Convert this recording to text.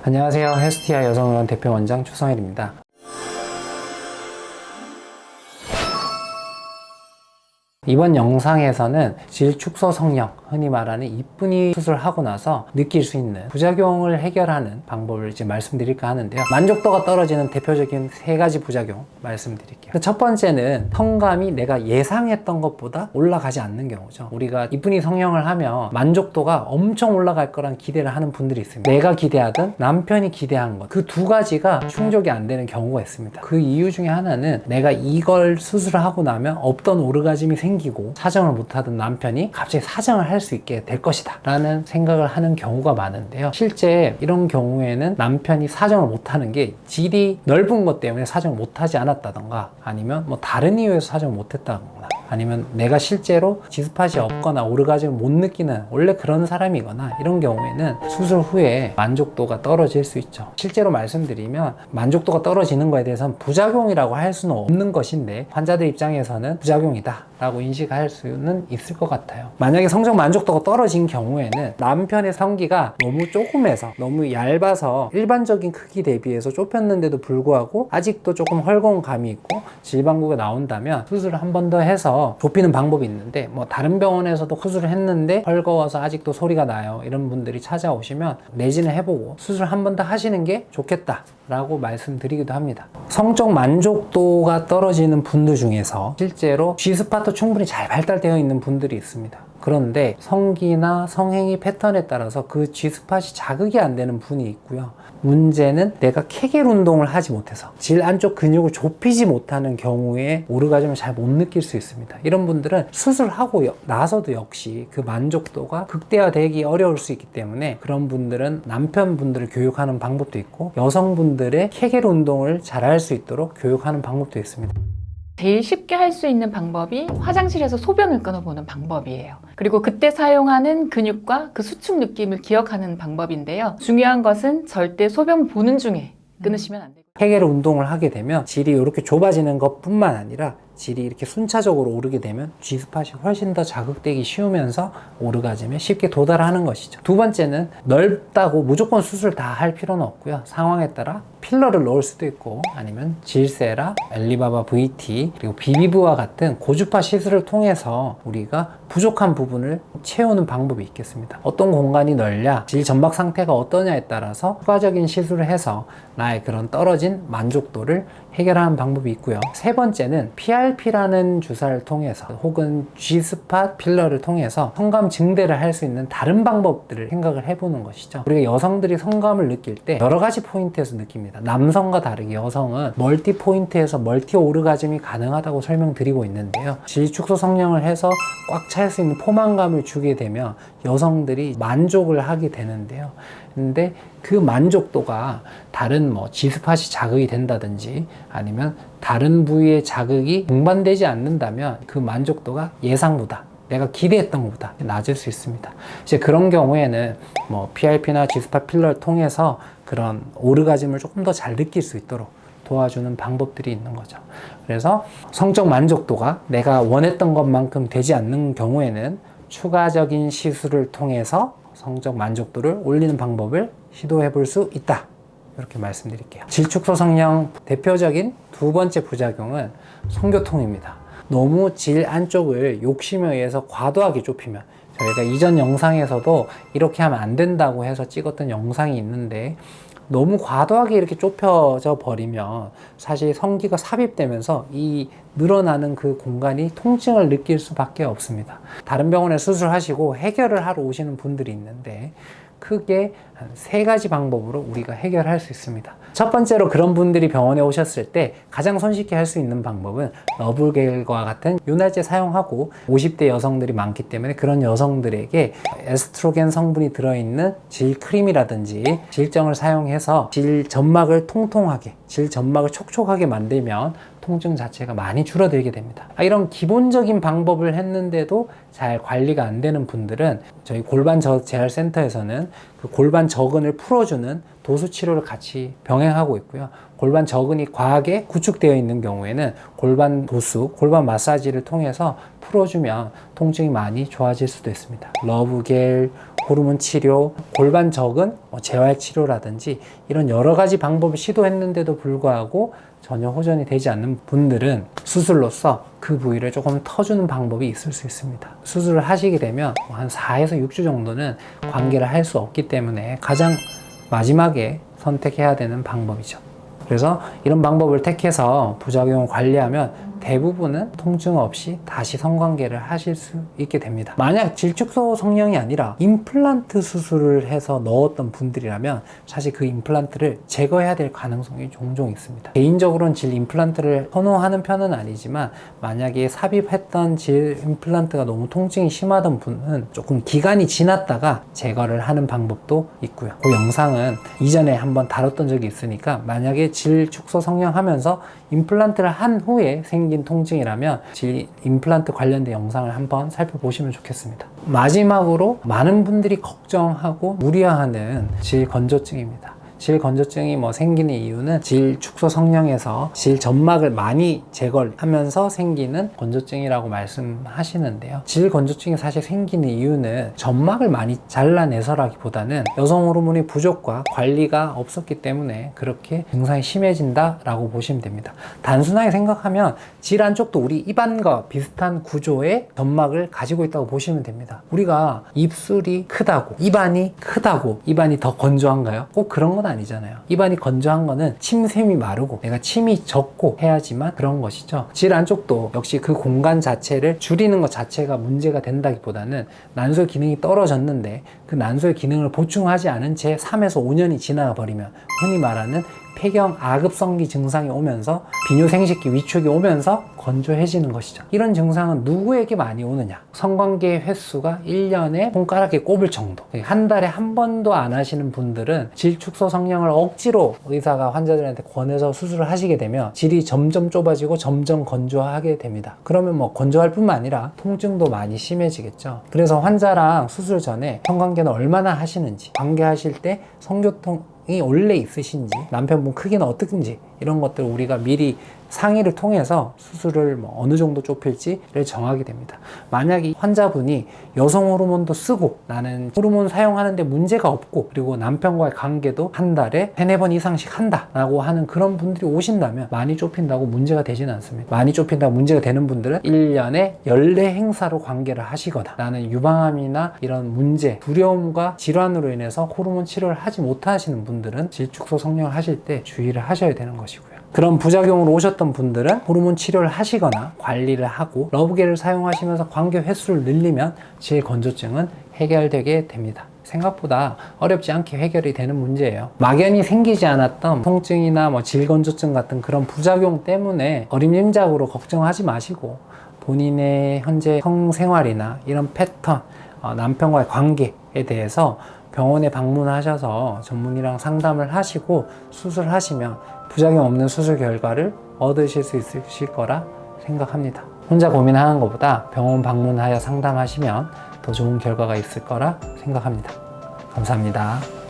안녕하세요. 헬스티아 여성의원 대표 원장 추성일입니다. 이번 영상에서는 질축소 성형, 흔히 말하는 이쁜이 수술하고 나서 느낄 수 있는 부작용을 해결하는 방법을 이제 말씀드릴까 하는데요. 만족도가 떨어지는 대표적인 3가지 부작용 말씀드릴게요. 첫 번째는 성감이 내가 예상했던 것보다 올라가지 않는 경우죠. 우리가 이쁜이 성형을 하면 만족도가 엄청 올라갈 거란 기대를 하는 분들이 있습니다. 내가 기대하든 남편이 기대한 것, 그 2가지가 충족이 안 되는 경우가 있습니다. 그 이유 중에 하나는 내가 이걸 수술하고 나면 없던 오르가즘이 생기고 사정을 못하던 남편이 갑자기 사정을 할 수 있게 될 것이다 라는 생각을 하는 경우가 많은데요. 실제 이런 경우에는 남편이 사정을 못하는 게 질이 넓은 것 때문에 사정을 못하지 않았다던가, 아니면 뭐 다른 이유에서 사정을 못했다거나, 아니면 내가 실제로 지스팟이 없거나 오르가즘을 못 느끼는 원래 그런 사람이거나, 이런 경우에는 수술 후에 만족도가 떨어질 수 있죠. 실제로 말씀드리면 만족도가 떨어지는 거에 대해서는 부작용이라고 할 수는 없는 것인데, 환자들 입장에서는 부작용이다 라고 인식할 수는 있을 것 같아요. 만약에 성적 만족도가 떨어진 경우에는 남편의 성기가 너무 조금해서, 너무 얇아서 일반적인 크기 대비해서 좁혔는데도 불구하고 아직도 조금 헐거운 감이 있고 질방구가 나온다면 수술을 한 번 더 해서 좁히는 방법이 있는데, 뭐 다른 병원에서도 수술을 했는데 헐거워서 아직도 소리가 나요, 이런 분들이 찾아오시면 내진을 해보고 수술 한 번 더 하시는 게 좋겠다 라고 말씀드리기도 합니다. 성적 만족도가 떨어지는 분들 중에서 실제로 G스팟도 충분히 잘 발달되어 있는 분들이 있습니다. 그런데 성기나 성행위 패턴에 따라서 그 G스팟이 자극이 안 되는 분이 있고요. 문제는 내가 케겔 운동을 하지 못해서 질 안쪽 근육을 좁히지 못하는 경우에 오르가즘을 잘 못 느낄 수 있습니다. 이런 분들은 수술하고 나서도 역시 그 만족도가 극대화되기 어려울 수 있기 때문에, 그런 분들은 남편분들을 교육하는 방법도 있고 여성분들의 케겔 운동을 잘 할 수 있도록 교육하는 방법도 있습니다. 제일 쉽게 할 수 있는 방법이 화장실에서 소변을 끊어보는 방법이에요. 그리고 그때 사용하는 근육과 그 수축 느낌을 기억하는 방법인데요. 중요한 것은 절대 소변 보는 중에 끊으시면 안 되고요. 케겔 운동을 하게 되면 질이 이렇게 좁아지는 것뿐만 아니라 질이 이렇게 순차적으로 오르게 되면 G스팟이 훨씬 더 자극되기 쉬우면서 오르가즘에 쉽게 도달하는 것이죠. 두 번째는 넓다고 무조건 수술 다 할 필요는 없고요. 상황에 따라 필러를 넣을 수도 있고, 아니면 질세라, 엘리바바 VT, 그리고 비비브와 같은 고주파 시술을 통해서 우리가 부족한 부분을 채우는 방법이 있겠습니다. 어떤 공간이 넓냐, 질 점막 상태가 어떠냐에 따라서 추가적인 시술을 해서 나의 그런 떨어진 만족도를 해결하는 방법이 있고요. 세 번째는 PRP라는 주사를 통해서, 혹은 G스팟 필러를 통해서 성감 증대를 할 수 있는 다른 방법들을 생각을 해보는 것이죠. 우리가 여성들이 성감을 느낄 때 여러 가지 포인트에서 느낍니다. 남성과 다르게 여성은 멀티 포인트에서 멀티 오르가즘이 가능하다고 설명드리고 있는데요. 질축소 성형을 해서 꽉 찰 수 있는 포만감을 주게 되면 여성들이 만족을 하게 되는데요. 근데 그 만족도가 다른 G스팟이 자극이 된다든지, 아니면 다른 부위의 자극이 동반되지 않는다면 그 만족도가 예상보다, 내가 기대했던 것보다 낮을 수 있습니다. 이제 그런 경우에는 PRP나 G스팟 필러를 통해서 그런 오르가즘을 조금 더 잘 느낄 수 있도록 도와주는 방법들이 있는 거죠. 그래서 성적 만족도가 내가 원했던 것만큼 되지 않는 경우에는 추가적인 시술을 통해서 성적 만족도를 올리는 방법을 시도해 볼 수 있다, 이렇게 말씀드릴게요. 질축소 성형 대표적인 2번째 부작용은 성교통입니다. 너무 질 안쪽을 욕심에 의해서 과도하게 좁히면, 저희가 이전 영상에서도 이렇게 하면 안 된다고 해서 찍었던 영상이 있는데, 너무 과도하게 이렇게 좁혀져 버리면 사실 성기가 삽입되면서 이 늘어나는 그 공간이 통증을 느낄 수밖에 없습니다. 다른 병원에 수술하시고 해결을 하러 오시는 분들이 있는데, 크게 한 3가지 방법으로 우리가 해결할 수 있습니다. 첫 번째로, 그런 분들이 병원에 오셨을 때 가장 손쉽게 할 수 있는 방법은 러브겔과 같은 윤활제 사용하고, 50대 여성들이 많기 때문에 그런 여성들에게 에스트로겐 성분이 들어있는 질 크림이라든지 질정을 사용해서 질 점막을 통통하게, 질 점막을 촉촉하게 만들면 통증 자체가 많이 줄어들게 됩니다. 이런 기본적인 방법을 했는데도 잘 관리가 안 되는 분들은 저희 골반 재활 센터에서는 그 골반 저근을 풀어주는 도수 치료를 같이 병행하고 있고요. 골반 저근이 과하게 구축되어 있는 경우에는 골반 도수, 골반 마사지를 통해서 풀어주면 통증이 많이 좋아질 수도 있습니다. 러브겔, 호르몬 치료, 골반 적은 재활 치료라든지 이런 여러 가지 방법을 시도했는데도 불구하고 전혀 호전이 되지 않는 분들은 수술로서 그 부위를 조금 터주는 방법이 있을 수 있습니다. 수술을 하시게 되면 한 4에서 6주 정도는 관계를 할 수 없기 때문에 가장 마지막에 선택해야 되는 방법이죠. 그래서 이런 방법을 택해서 부작용을 관리하면 대부분은 통증 없이 다시 성관계를 하실 수 있게 됩니다. 만약 질축소 성형이 아니라 임플란트 수술을 해서 넣었던 분들이라면 사실 그 임플란트를 제거해야 될 가능성이 종종 있습니다. 개인적으로는 질 임플란트를 선호하는 편은 아니지만 만약에 삽입했던 질 임플란트가 너무 통증이 심하던 분은 조금 기간이 지났다가 제거를 하는 방법도 있고요. 그 영상은 이전에 한번 다뤘던 적이 있으니까 만약에 질 축소 성형하면서 임플란트를 한 후에 생긴 통증이라면 질 임플란트 관련된 영상을 한번 살펴보시면 좋겠습니다. 마지막으로 많은 분들이 걱정하고 우려하는 질 건조증입니다. 질 건조증이 생기는 이유는 질 축소 성형에서 질 점막을 많이 제거하면서 생기는 건조증이라고 말씀하시는데요. 질 건조증이 사실 생기는 이유는 점막을 많이 잘라내서라기보다는 여성 호르몬의 부족과 관리가 없었기 때문에 그렇게 증상이 심해진다라고 보시면 됩니다. 단순하게 생각하면 질 안쪽도 우리 입안과 비슷한 구조의 점막을 가지고 있다고 보시면 됩니다. 우리가 입술이 크다고, 입안이 크다고, 입안이 더 건조한가요? 꼭 그런 건 아니잖아요. 입안이 건조한 거는 침샘이 마르고 내가 침이 적고 해야지만 그런 것이죠. 질 안쪽도 역시 그 공간 자체를 줄이는 것 자체가 문제가 된다기보다는 난소의 기능이 떨어졌는데 그 난소의 기능을 보충하지 않은 채 3에서 5년이 지나가 버리면 흔히 말하는 폐경 아급성기 증상이 오면서 비뇨생식기 위축이 오면서 건조해지는 것이죠. 이런 증상은 누구에게 많이 오느냐? 성관계 횟수가 1년에 손가락에 꼽을 정도. 한 달에 한 번도 안 하시는 분들은 질 축소 성형을 억지로 의사가 환자들한테 권해서 수술을 하시게 되면 질이 점점 좁아지고 점점 건조하게 됩니다. 그러면 건조할 뿐만 아니라 통증도 많이 심해지겠죠. 그래서 환자랑 수술 전에 성관계는 얼마나 하시는지, 관계하실 때 성교통이 원래 있으신지, 남편분 크기는 어떻든지 이런 것들 우리가 미리 상의를 통해서 수술을 어느 정도 좁힐지를 정하게 됩니다. 만약에 환자분이 여성 호르몬도 쓰고 나는 호르몬 사용하는데 문제가 없고 그리고 남편과의 관계도 한 달에 3-4번 이상씩 한다 라고 하는 그런 분들이 오신다면 많이 좁힌다고 문제가 되지는 않습니다. 많이 좁힌다고 문제가 되는 분들은 1년에 연례 행사로 관계를 하시거나 나는 유방암이나 이런 문제, 두려움과 질환으로 인해서 호르몬 치료를 하지 못하시는 분들은 질축소 성형을 하실 때 주의를 하셔야 되는 것이고요. 그런 부작용으로 오셨던 분들은 호르몬 치료를 하시거나 관리를 하고 러브겔을 사용하시면서 관계 횟수를 늘리면 질 건조증은 해결되게 됩니다. 생각보다 어렵지 않게 해결이 되는 문제예요. 막연히 생기지 않았던 통증이나 질 건조증 같은 그런 부작용 때문에 어림짐작으로 걱정하지 마시고 본인의 현재 성생활이나 이런 패턴, 남편과의 관계에 대해서 병원에 방문하셔서 전문의랑 상담을 하시고 수술하시면 부작용 없는 수술 결과를 얻으실 수 있으실 거라 생각합니다. 혼자 고민하는 것보다 병원 방문하여 상담하시면 더 좋은 결과가 있을 거라 생각합니다. 감사합니다.